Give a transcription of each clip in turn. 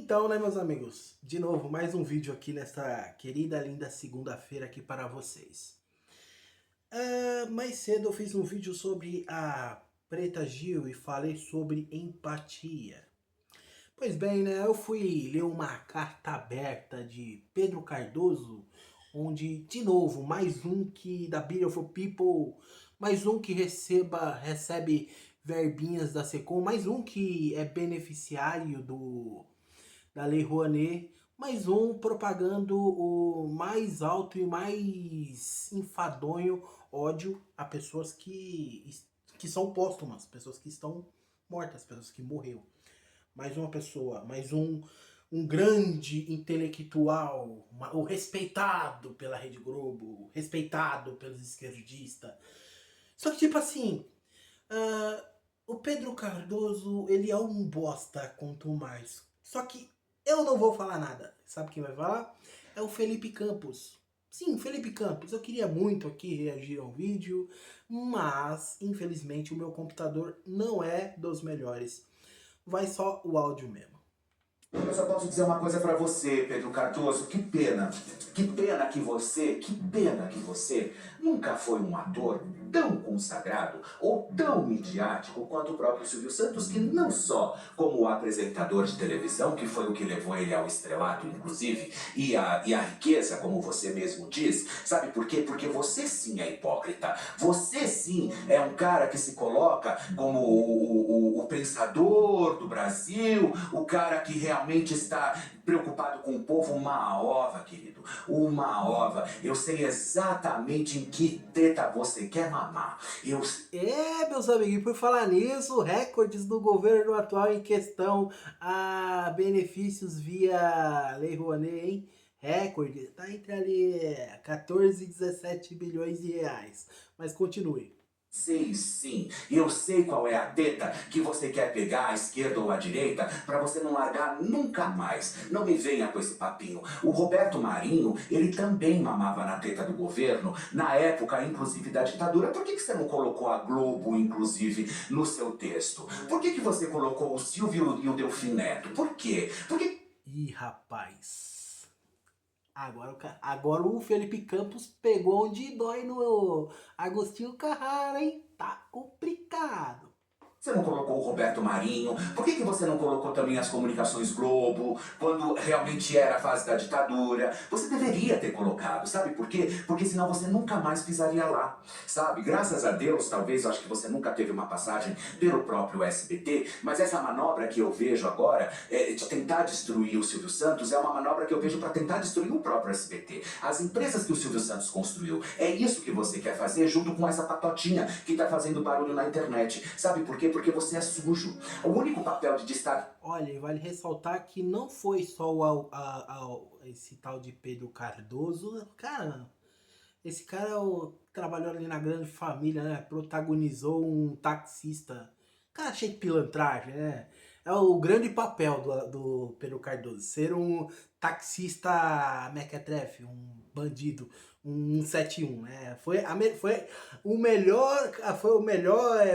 Então, né, meus amigos, de novo, mais um vídeo aqui nessa querida, linda segunda-feira aqui para vocês. Mais cedo eu fiz um vídeo sobre a Preta Gil e falei sobre empatia. Pois bem, né, eu fui ler uma carta aberta de Pedro Cardoso, onde, de novo, mais um que da Beautiful People, mais um que recebe verbinhas da Secom, mais um que é beneficiário da Lei Rouanet, mais um propagando o mais alto e mais enfadonho ódio a pessoas que são póstumas, pessoas que estão mortas, pessoas que morreram. Mais uma pessoa, um grande intelectual, o respeitado pela Rede Globo, respeitado pelos esquerdistas. Só que tipo assim, o Pedro Cardoso, ele é um bosta quanto mais. Só que eu não vou falar nada. Sabe quem vai falar? É o Felipe Campos. Sim, Felipe Campos. Eu queria muito aqui reagir ao vídeo, mas infelizmente o meu computador não é dos melhores. Vai só o áudio mesmo. Eu só posso dizer uma coisa pra você, Pedro Cardoso, que pena que pena que você nunca foi um ator tão consagrado ou tão midiático quanto o próprio Silvio Santos, que não só como apresentador de televisão, que foi o que levou ele ao estrelato, inclusive, e a riqueza, como você mesmo diz, sabe por quê? Porque você sim é hipócrita, você sim é um cara que se coloca como o pensador do Brasil, o cara que realmente está preocupado com o povo. Uma ova, querido, uma ova. Eu sei exatamente em que teta você quer mamar. Meus amigos, e por falar nisso, recordes do governo atual em questão a benefícios via Lei Rouanet, hein? Recorde, tá entre ali 14 e 17 bilhões de reais. Mas continue. Sei sim, eu sei qual é a teta que você quer pegar, à esquerda ou à direita, pra você não largar nunca mais. Não me venha com esse papinho. O Roberto Marinho, ele também mamava na teta do governo, na época, inclusive, da ditadura. Por que você não colocou a Globo, inclusive, no seu texto? Por que você colocou o Silvio e o Delfim Neto? Por quê? Ih, rapaz. Agora o Felipe Campos pegou onde dói no Agostinho Carrara, hein? Tá complicado. Você não colocou o Roberto Marinho? Por que você não colocou também as comunicações Globo, quando realmente era a fase da ditadura? Você deveria ter colocado, sabe por quê? Porque senão você nunca mais pisaria lá, sabe? Graças a Deus, talvez, eu acho que você nunca teve uma passagem pelo próprio SBT, mas essa manobra que eu vejo agora, de tentar destruir o Silvio Santos, é uma manobra que eu vejo para tentar destruir o próprio SBT. As empresas que o Silvio Santos construiu, é isso que você quer fazer junto com essa patotinha que está fazendo barulho na internet. Sabe por quê? Porque você é sujo. O único papel de destaque... Olha, vale ressaltar que não foi só esse tal de Pedro Cardoso. Cara, esse cara trabalhou ali na Grande Família, né? Protagonizou um taxista. Cara, cheio de pilantragem, né? É o grande papel do Pedro Cardoso. Ser um taxista mequetrefe, um bandido, um 171, né? Foi o melhor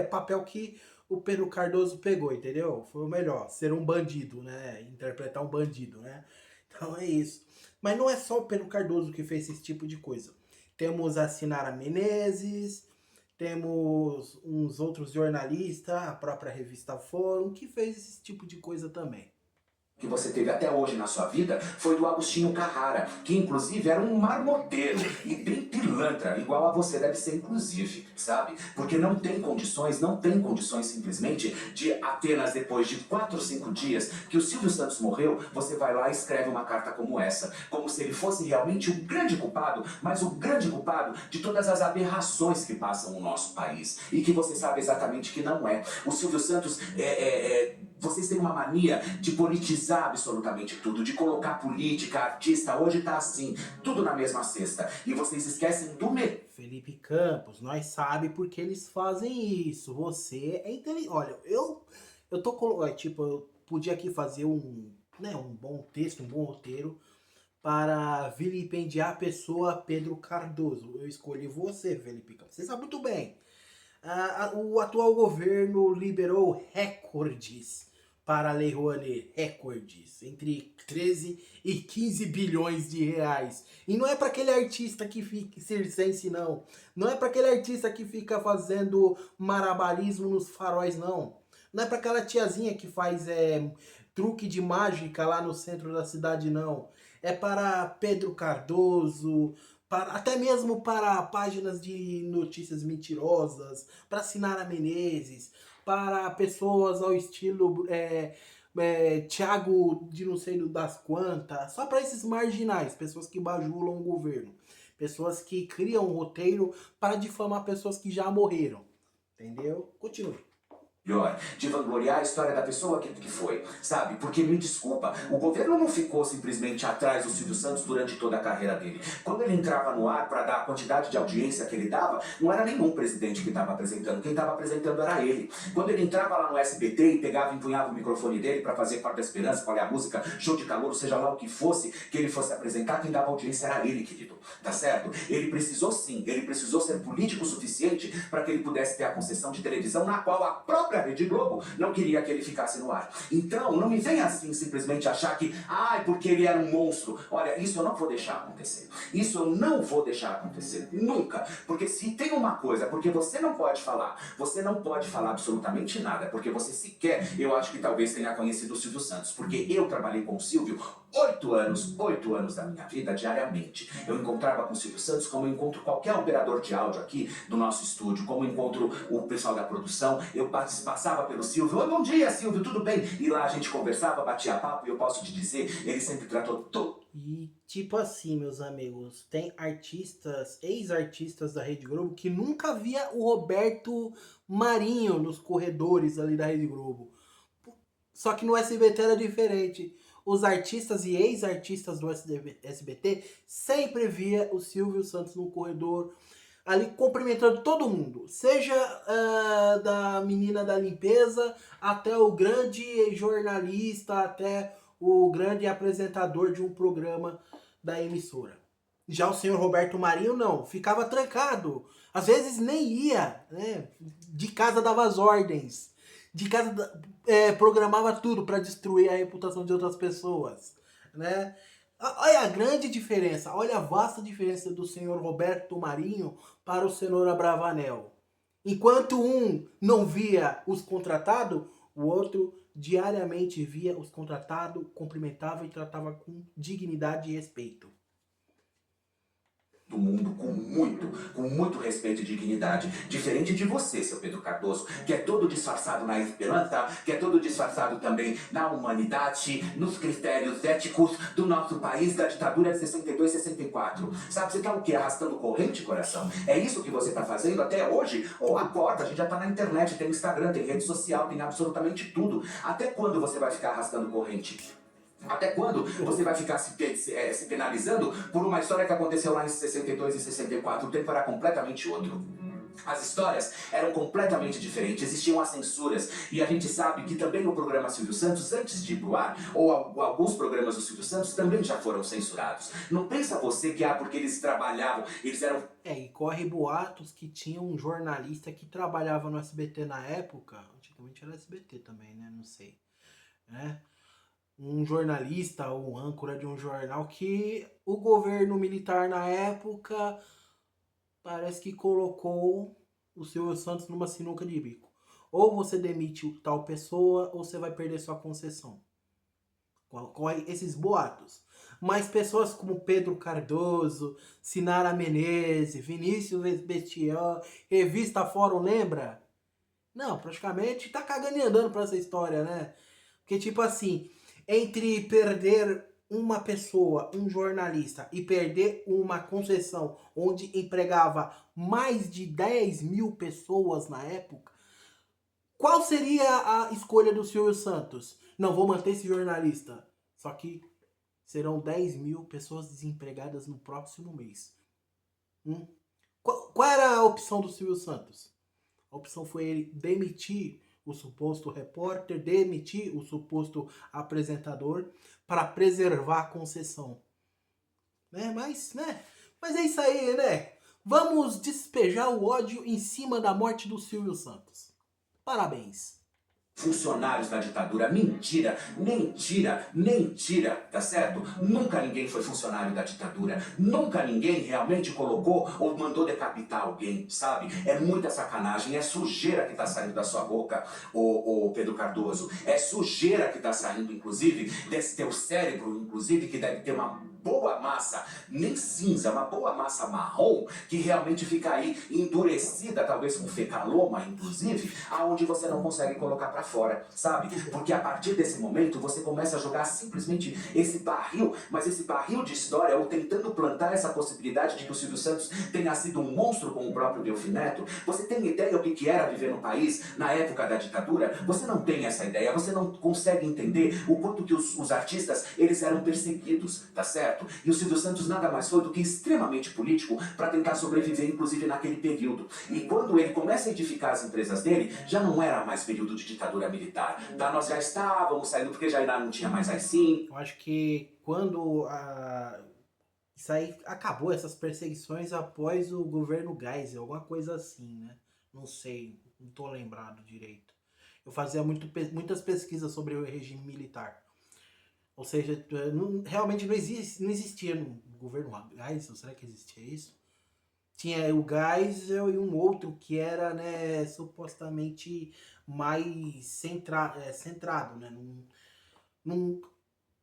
papel que o Pedro Cardoso pegou, entendeu? Foi o melhor. Ser um bandido, né? Interpretar um bandido, né? Então é isso. Mas não é só o Pedro Cardoso que fez esse tipo de coisa. Temos a Sinara Menezes, temos uns outros jornalistas, a própria revista Fórum, que fez esse tipo de coisa também. Que você teve até hoje na sua vida foi do Agostinho Carrara, que inclusive era um marmoteiro e bem pilantra, igual a você deve ser inclusive, sabe? Porque não tem condições simplesmente de apenas depois de 4 ou 5 dias que o Silvio Santos morreu, você vai lá e escreve uma carta como essa, como se ele fosse realmente o grande culpado, mas o grande culpado de todas as aberrações que passam no nosso país, e que você sabe exatamente que não é. O Silvio Santos vocês têm uma mania de politizar absolutamente tudo, de colocar política, artista, hoje tá assim, tudo na mesma cesta. E vocês esquecem do Felipe Campos, nós sabe porque eles fazem isso. Você é inteligente. Olha, eu tô colocando, tipo, eu podia aqui fazer um bom texto, um bom roteiro para vilipendiar a pessoa Pedro Cardoso. Eu escolhi você, Felipe Campos. Você sabe muito bem. O atual governo liberou recordes para a Lei Rouanet, recordes, entre 13 e 15 bilhões de reais. E não é para aquele artista que fica circense, não. Não é para aquele artista que fica fazendo malabarismo nos faróis, não. Não é para aquela tiazinha que faz truque de mágica lá no centro da cidade, não. É para Pedro Cardoso, até mesmo para páginas de notícias mentirosas, para Sinara Menezes, para pessoas ao estilo Thiago de não sei das quantas, só para esses marginais, pessoas que bajulam o governo, pessoas que criam um roteiro para difamar pessoas que já morreram, entendeu? Continue. Melhor, de vangloriar a história da pessoa que foi, sabe? Porque, me desculpa, o governo não ficou simplesmente atrás do Silvio Santos durante toda a carreira dele. Quando ele entrava no ar para dar a quantidade de audiência que ele dava, não era nenhum presidente que estava apresentando, quem estava apresentando era ele. Quando ele entrava lá no SBT e pegava e empunhava o microfone dele para fazer Quarto da Esperança, qual é a música, Show de Calor, seja lá o que fosse, que ele fosse apresentar, quem dava audiência era ele, querido, tá certo? Ele precisou sim, ele precisou ser político o suficiente para que ele pudesse ter a concessão de televisão na qual a própria Rede Globo não queria que ele ficasse no ar. Então, não me venha assim simplesmente achar que, porque ele era um monstro. Olha, isso eu não vou deixar acontecer. Isso eu não vou deixar acontecer. Nunca. Porque se tem uma coisa, porque você não pode falar absolutamente nada, porque você sequer, eu acho que talvez tenha conhecido o Silvio Santos, porque eu trabalhei com o Silvio 8 anos da minha vida diariamente. Eu encontrava com o Silvio Santos como eu encontro qualquer operador de áudio aqui do nosso estúdio, como eu encontro o pessoal da produção. Eu passava pelo Silvio, bom dia Silvio, tudo bem? E lá a gente conversava, batia papo e eu posso te dizer, ele sempre tratou todo. E tipo assim, meus amigos, tem artistas, ex-artistas da Rede Globo que nunca via o Roberto Marinho nos corredores ali da Rede Globo. Só que no SBT era diferente. Os artistas e ex-artistas do SBT sempre via o Silvio Santos no corredor, ali cumprimentando todo mundo. Seja da menina da limpeza, até o grande jornalista, até o grande apresentador de um programa da emissora. Já o senhor Roberto Marinho não, ficava trancado. Às vezes nem ia, né? De casa dava as ordens. De casa programava tudo para destruir a reputação de outras pessoas, né? Olha a grande diferença, olha a vasta diferença do senhor Roberto Marinho para o senhor Abravanel. Enquanto um não via os contratados, o outro diariamente via os contratados, cumprimentava e tratava com dignidade e respeito. Do mundo com muito respeito e dignidade. Diferente de você, seu Pedro Cardoso, que é todo disfarçado na esperança, que é todo disfarçado também na humanidade, nos critérios éticos do nosso país, da ditadura de 62 e 64. Sabe, você tá o quê? Arrastando corrente, coração? É isso que você tá fazendo até hoje? Ou acorda, a gente já tá na internet, tem Instagram, tem rede social, tem absolutamente tudo. Até quando você vai ficar arrastando corrente? Até quando você vai ficar se penalizando por uma história que aconteceu lá em 62 e 64? O tempo era completamente outro. As histórias eram completamente diferentes, existiam as censuras. E a gente sabe que também o programa Silvio Santos, antes de ir pro ar, ou alguns programas do Silvio Santos também já foram censurados. Não pensa você que porque eles trabalhavam, eles eram... E corre boatos que tinha um jornalista que trabalhava no SBT na época, antigamente era SBT também, né? Não sei, né? Um jornalista ou um âncora de um jornal que o governo militar na época parece que colocou o Silvio Santos numa sinuca de bico. Ou você demite tal pessoa ou você vai perder sua concessão. Corre esses boatos. Mas pessoas como Pedro Cardoso, Sinara Menezes, Vinícius Vesbestian, Revista Fórum, lembra? Não, praticamente tá cagando e andando pra essa história, né? Porque tipo assim, entre perder uma pessoa, um jornalista, e perder uma concessão onde empregava mais de 10 mil pessoas na época, qual seria a escolha do Silvio Santos? Não, vou manter esse jornalista. Só que serão 10 mil pessoas desempregadas no próximo mês. Qual era a opção do Silvio Santos? A opção foi ele demitir o suposto repórter, demitir o suposto apresentador para preservar a concessão. Mas é isso aí, né? Vamos despejar o ódio em cima da morte do Silvio Santos. Parabéns. funcionários da ditadura. Mentira, mentira, mentira, tá certo? Nunca ninguém foi funcionário da ditadura. Nunca ninguém realmente colocou ou mandou decapitar alguém, sabe? É muita sacanagem, é sujeira que tá saindo da sua boca, ô Pedro Cardoso. É sujeira que tá saindo, inclusive, desse teu cérebro, inclusive, que deve ter uma boa massa, nem cinza, uma boa massa marrom, que realmente fica aí endurecida, talvez com fecaloma, inclusive, aonde você não consegue colocar pra fora, sabe? Porque a partir desse momento você começa a jogar simplesmente esse barril, mas esse barril de história, ou tentando plantar essa possibilidade de que o Silvio Santos tenha sido um monstro com o próprio Delfim Neto. Você tem ideia do que era viver no país na época da ditadura? Você não tem essa ideia, você não consegue entender o quanto que os artistas, eles eram perseguidos, tá certo? E o Silvio Santos nada mais foi do que extremamente político para tentar sobreviver, inclusive naquele período. E quando ele começa a edificar as empresas dele, já não era mais período de ditadura militar, tá? Nós já estávamos saindo, porque já não tinha mais AI-5. Eu acho que quando isso aí acabou, essas perseguições após o governo Geisel, alguma coisa assim, né? Não sei, não tô lembrado direito. Eu fazia muitas pesquisas sobre o regime militar. Ou seja, realmente não existia no governo Geisel, será que existia isso? Tinha o Geisel e um outro que era, né, supostamente mais centrado, né? Não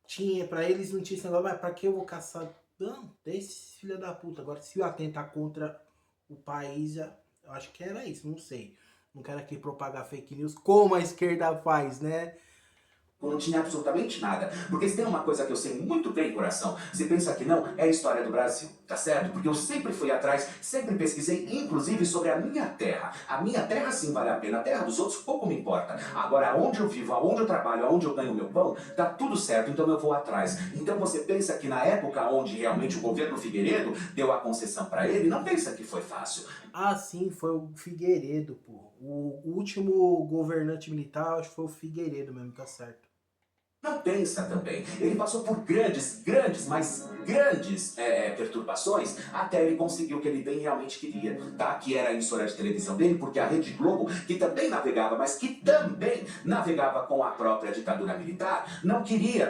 tinha, pra eles não tinha esse negócio, mas pra que eu vou caçar? Não, deixa filha da puta. Agora, se eu atentar contra o país, eu acho que era isso, não sei. Não quero aqui propagar fake news como a esquerda faz, né? Não tinha absolutamente nada. Porque se tem uma coisa que eu sei muito bem, coração, você pensa que não, é a história do Brasil, tá certo? Porque eu sempre fui atrás, sempre pesquisei, inclusive sobre a minha terra. A minha terra sim vale a pena, a terra dos outros pouco me importa. Agora, onde eu vivo, aonde eu trabalho, aonde eu ganho meu pão, tá tudo certo, então eu vou atrás. Então você pensa que na época onde realmente o governo Figueiredo deu a concessão para ele, não pensa que foi fácil. Ah, sim, foi o Figueiredo, pô. O último governante militar, acho que foi o Figueiredo mesmo, tá certo. Não pensa também. Ele passou por grandes perturbações até ele conseguir o que ele bem realmente queria, tá? Que era a emissora de televisão dele, porque a Rede Globo, que também navegava, mas que também navegava com a própria ditadura militar, não queria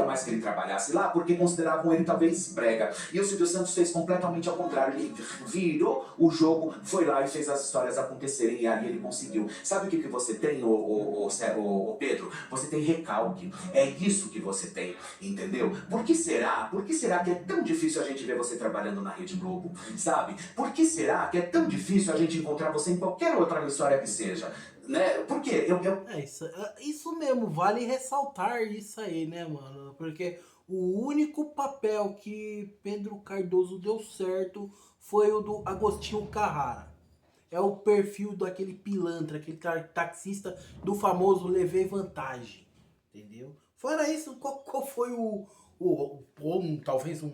mais que ele trabalhasse lá, porque consideravam ele talvez brega. E o Silvio Santos fez completamente ao contrário. Ele virou o jogo, foi lá e fez as histórias acontecerem, e ali ele conseguiu. Sabe o que você tem, ô Pedro? Você tem recalque. É isso que você tem, entendeu? Por que será? Por que será que é tão difícil a gente ver você trabalhando na Rede Globo, sabe? Por que será que é tão difícil a gente encontrar você em qualquer outra emissora que seja? Né? Por quê? Isso mesmo, vale ressaltar isso aí, né, mano? Porque o único papel que Pedro Cardoso deu certo foi o do Agostinho Carrara. É o perfil daquele pilantra, aquele taxista do famoso levei vantagem. Entendeu? Fora isso, qual foi talvez um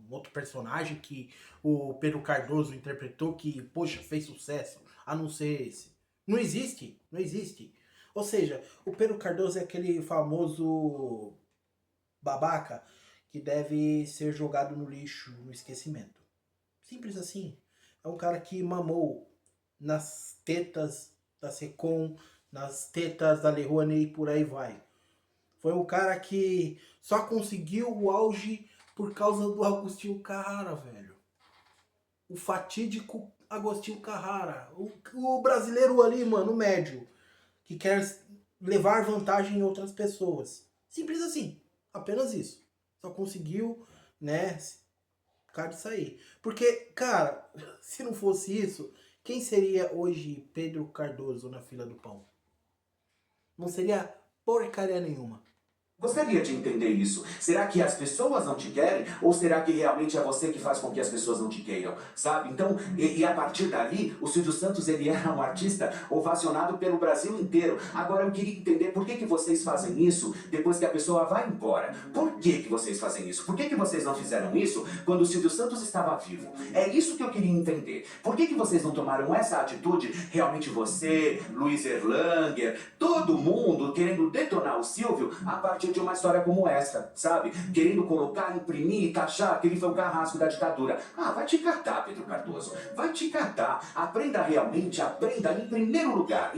outro personagem que o Pedro Cardoso interpretou que, poxa, fez sucesso, a não ser esse? Não existe, não existe. Ou seja, o Pedro Cardoso é aquele famoso babaca que deve ser jogado no lixo, no esquecimento. Simples assim. É um cara que mamou nas tetas da Secom, nas tetas da Lei Rouanet e por aí vai. Foi um cara que só conseguiu o auge por causa do Agostinho Carrara, velho. O fatídico Agostinho Carrara. O brasileiro ali, mano, o médio, que quer levar vantagem em outras pessoas. Simples assim. Apenas isso. Só conseguiu, né, cara disso aí. Porque, cara, se não fosse isso, quem seria hoje Pedro Cardoso na fila do pão? Não seria porcaria nenhuma. Gostaria de entender isso. Será que as pessoas não te querem? Ou será que realmente é você que faz com que as pessoas não te queiram? Sabe? Então, e a partir dali, o Silvio Santos, ele era um artista ovacionado pelo Brasil inteiro. Agora, eu queria entender por que vocês fazem isso depois que a pessoa vai embora. Por que vocês fazem isso? Por que vocês não fizeram isso quando o Silvio Santos estava vivo? É isso que eu queria entender. Por que vocês não tomaram essa atitude? Realmente você, Luiz Erlanger, todo mundo querendo detonar o Silvio a partir de uma história como essa, sabe? Querendo colocar, imprimir e taxar que ele foi o carrasco da ditadura. Ah, vai te catar, Pedro Cardoso. Vai te catar. Aprenda realmente, aprenda em primeiro lugar,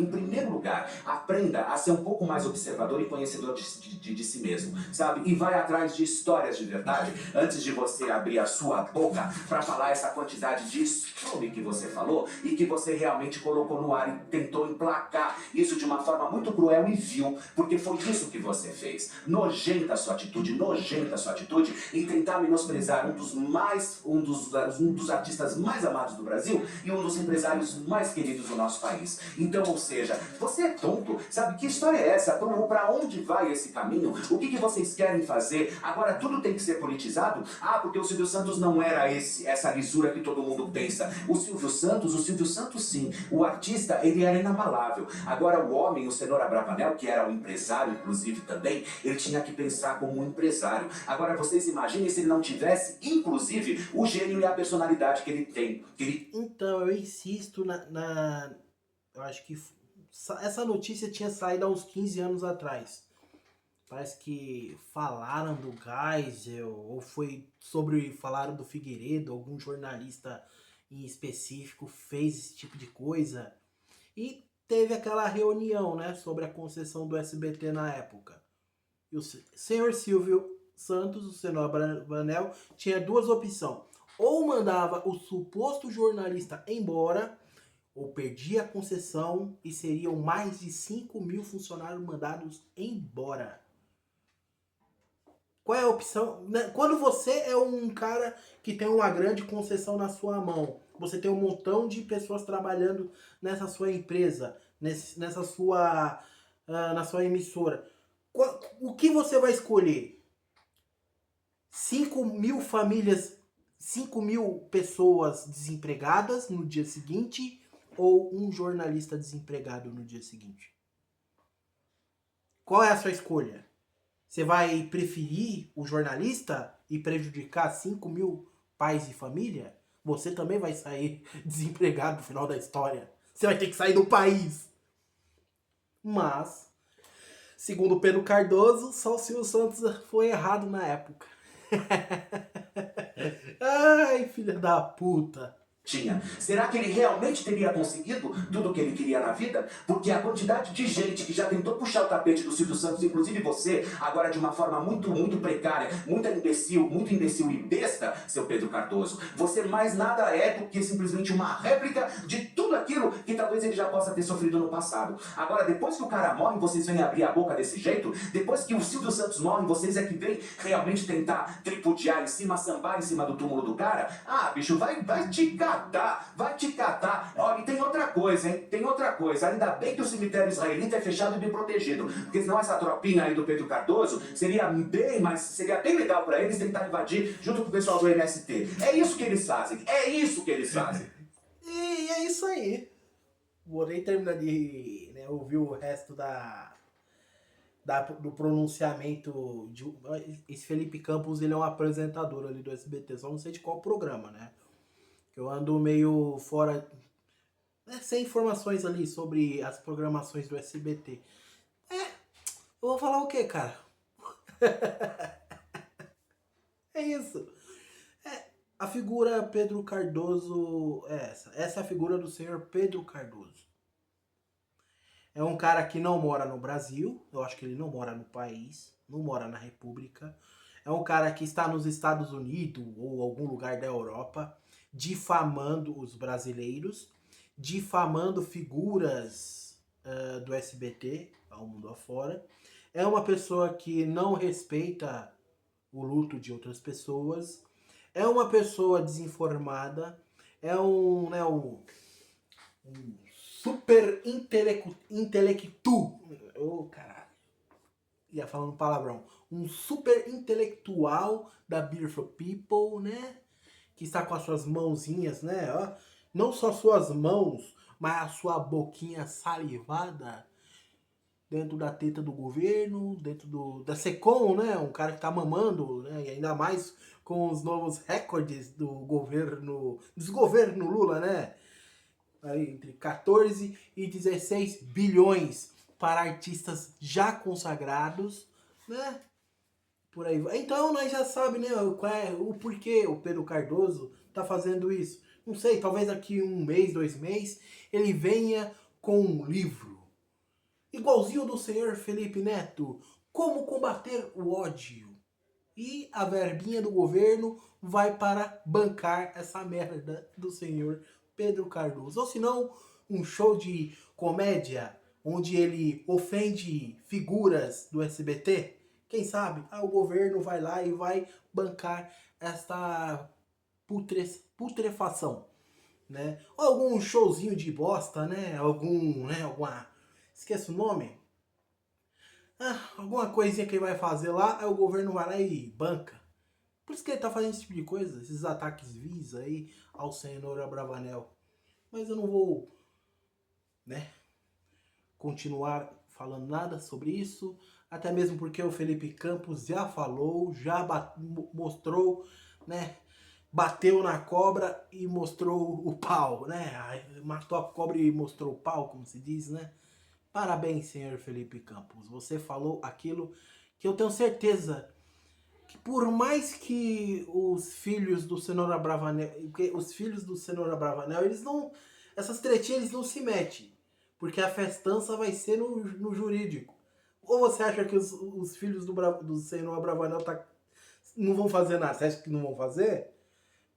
aprenda a ser um pouco mais observador e conhecedor de si mesmo, sabe? E vai atrás de histórias de verdade antes de você abrir a sua boca para falar essa quantidade de estrume que você falou e que você realmente colocou no ar e tentou emplacar isso de uma forma muito cruel e vil, porque foi isso que você fez. Nojenta a sua atitude em tentar menosprezar um dos artistas mais amados do Brasil e um dos empresários mais queridos do nosso país. Então, ou seja, você é tonto, sabe? Que história é essa? Para onde vai esse caminho? O que vocês querem fazer? Agora tudo tem que ser politizado? Ah, porque o Silvio Santos não era essa lisura que todo mundo pensa. O Silvio Santos sim. O artista, ele era inabalável. Agora o homem, o Cenoura Bravanel, que era um empresário, inclusive também, ele tinha que pensar como um empresário. Agora vocês imaginem se ele não tivesse, inclusive, o gênio e a personalidade que ele tem. Então, eu insisto eu acho que essa notícia tinha saído há uns 15 anos atrás. Parece que falaram do Geisel, ou falaram do Figueiredo, algum jornalista em específico fez esse tipo de coisa. E teve aquela reunião, né, sobre a concessão do SBT na época. E o senhor Silvio Santos, o Cenoura Bravanel, tinha duas opções. Ou mandava o suposto jornalista embora, ou perdia a concessão e seriam mais de 5.000 funcionários mandados embora. Qual é a opção? Quando você é um cara que tem uma grande concessão na sua mão, você tem um montão de pessoas trabalhando nessa sua empresa, na sua emissora, o que você vai escolher? 5.000 famílias, 5.000 pessoas desempregadas no dia seguinte ou um jornalista desempregado no dia seguinte? Qual é a sua escolha? Você vai preferir o jornalista e prejudicar 5.000 pais de família? Você também vai sair desempregado no final da história. Você vai ter que sair do país. Mas, segundo Pedro Cardoso, só o Silvio Santos foi errado na época. Ai, filha da puta. Será que ele realmente teria conseguido tudo o que ele queria na vida? Porque a quantidade de gente que já tentou puxar o tapete do Silvio Santos, inclusive você, agora de uma forma muito, muito precária, muito imbecil e besta, seu Pedro Cardoso, você mais nada é do que simplesmente uma réplica de tudo aquilo que talvez ele já possa ter sofrido no passado. Agora, depois que o cara morre, vocês vêm abrir a boca desse jeito? Depois que o Silvio Santos morre, vocês é que vêm realmente tentar tripudiar em cima, sambar em cima do túmulo do cara? Ah, bicho, vai te vai te catar. Olha, e tem outra coisa, hein? Tem outra coisa. Ainda bem que o cemitério israelita é fechado e bem protegido. Porque senão essa tropinha aí do Pedro Cardoso seria bem legal pra eles tentar invadir junto com o pessoal do MST. É isso que eles fazem. E é isso aí. Vou nem terminar de ouvir o resto do pronunciamento. Esse Felipe Campos, ele é um apresentador ali do SBT. Só não sei de qual programa, né? Eu ando meio fora, sem informações ali sobre as programações do SBT. Eu vou falar o quê, cara? É isso. A figura Pedro Cardoso é essa. Essa é a figura do senhor Pedro Cardoso. É um cara que não mora no Brasil. Eu acho que ele não mora no país. Não mora na República. É um cara que está nos Estados Unidos ou algum lugar da Europa, difamando os brasileiros, difamando figuras do SBT ao mundo afora. É uma pessoa que não respeita o luto de outras pessoas. É uma pessoa desinformada. É um super intelectu. Oh, caralho. Ia falando palavrão. Um super intelectual da Beautiful People, né? Que está com as suas mãozinhas, né? Ó, não só suas mãos, mas a sua boquinha salivada dentro da teta do governo, dentro da Secom, né? Um cara que tá mamando, né? E ainda mais com os novos recordes do desgoverno Lula, né? Aí, entre 14 e 16 bilhões para artistas já consagrados. né? Por aí vai. Então nós já sabe, né, qual é, o porquê o Pedro Cardoso tá fazendo isso. Não sei, talvez daqui um mês, 2 meses, ele venha com um livro. Igualzinho do senhor Felipe Neto. Como combater o ódio. E a verbinha do governo vai para bancar essa merda do senhor Pedro Cardoso. Ou se não, um show de comédia onde ele ofende figuras do SBT. Quem sabe? O governo vai lá e vai bancar esta putrefação, né? Ou algum showzinho de bosta, né? Alguma... Esqueço o nome. Alguma coisinha que ele vai fazer lá, aí o governo vai lá e banca. Por isso que ele tá fazendo esse tipo de coisa, esses ataques vis aí ao senhor Abravanel. Mas eu não vou, né, continuar falando nada sobre isso, até mesmo porque o Felipe Campos já falou, já mostrou, né, bateu na cobra e mostrou o pau, né, matou a cobra e mostrou o pau, como se diz, né. Parabéns, senhor Felipe Campos, você falou aquilo que eu tenho certeza que por mais que os filhos do Cenoura Bravanel, eles não, essas tretinhas eles não se metem, porque a festança vai ser no jurídico. Ou você acha que os filhos do Cenoura Bravanel não vão fazer nada? Você acha que não vão fazer?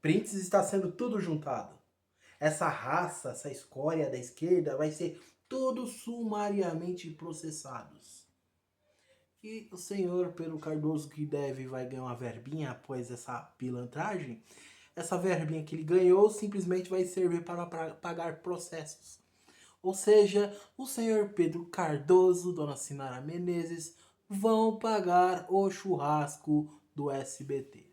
Prints está sendo tudo juntado. Essa raça, essa escória da esquerda vai ser todos sumariamente processados. E o senhor Pedro Cardoso, que vai ganhar uma verbinha após essa pilantragem, essa verbinha que ele ganhou simplesmente vai servir para pagar processos. Ou seja, o senhor Pedro Cardoso, dona Sinara Menezes, vão pagar o churrasco do SBT.